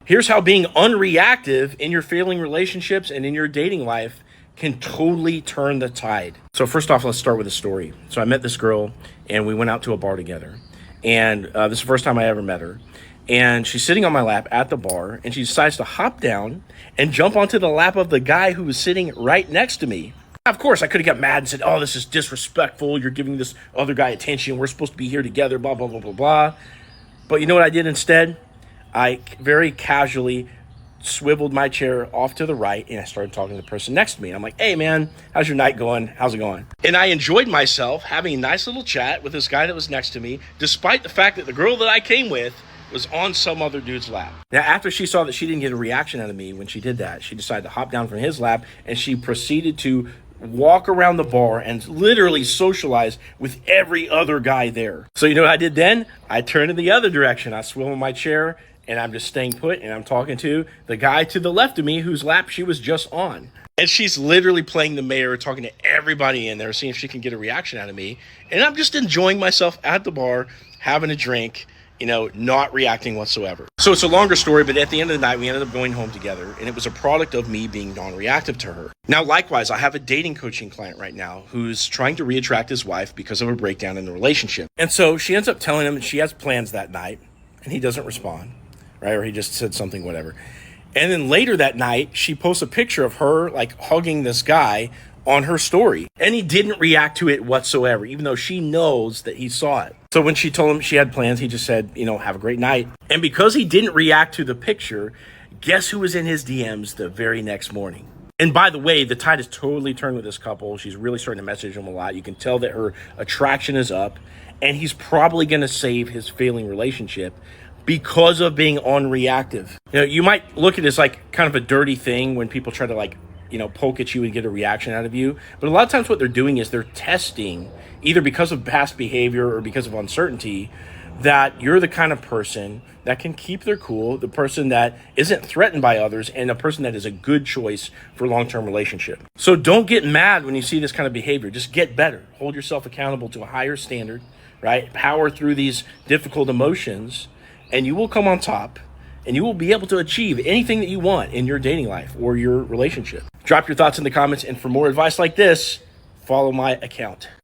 Here's how being unreactive in your failing relationships and in your dating life can totally turn the tide. So first off, let's start with a story. So I met this girl and we went out to a bar together. And this is the first time I ever met her. And she's sitting on my lap at the bar and she decides to hop down and jump onto the lap of the guy who was sitting right next to me. Of course, I could have got mad and said, oh, this is disrespectful. You're giving this other guy attention. We're supposed to be here together, blah, blah, blah, blah, blah. But you know what I did instead? I very casually swiveled my chair off to the right and I started talking to the person next to me. I'm like, hey man, how's your night going? How's it going? And I enjoyed myself having a nice little chat with this guy that was next to me, despite the fact that the girl that I came with was on some other dude's lap. Now, after she saw that she didn't get a reaction out of me when she did that, she decided to hop down from his lap and she proceeded to walk around the bar and literally socialize with every other guy there. So you know what I did then? I turned in the other direction. I swiveled my chair and I'm just staying put and I'm talking to the guy to the left of me whose lap she was just on. And she's literally playing the mayor, talking to everybody in there, seeing if she can get a reaction out of me. And I'm just enjoying myself at the bar, having a drink, not reacting whatsoever. So it's a longer story, but at the end of the night, we ended up going home together, and it was a product of me being non-reactive to her. Now, likewise, I have a dating coaching client right now who's trying to reattract his wife because of a breakdown in the relationship. And so she ends up telling him she has plans that night, and he doesn't respond, right? Or he just said something, whatever. And then later that night, she posts a picture of her hugging this guy on her story. And he didn't react to it whatsoever, even though she knows that he saw it. So when she told him she had plans, he just said, have a great night. And because he didn't react to the picture, guess who was in his DMs the very next morning? And by the way, the tide has totally turned with this couple. She's really starting to message him a lot. You can tell that her attraction is up, and he's probably going to save his failing relationship because of being unreactive. You might look at this like kind of a dirty thing when people try to poke at you and get a reaction out of you. But a lot of times what they're doing is they're testing, either because of past behavior or because of uncertainty, that you're the kind of person that can keep their cool, the person that isn't threatened by others, and a person that is a good choice for a long-term relationship. So don't get mad when you see this kind of behavior. Just get better. Hold yourself accountable to a higher standard, right? Power through these difficult emotions, and you will come on top. And you will be able to achieve anything that you want in your dating life or your relationship. Drop your thoughts in the comments. And for more advice like this, follow my account.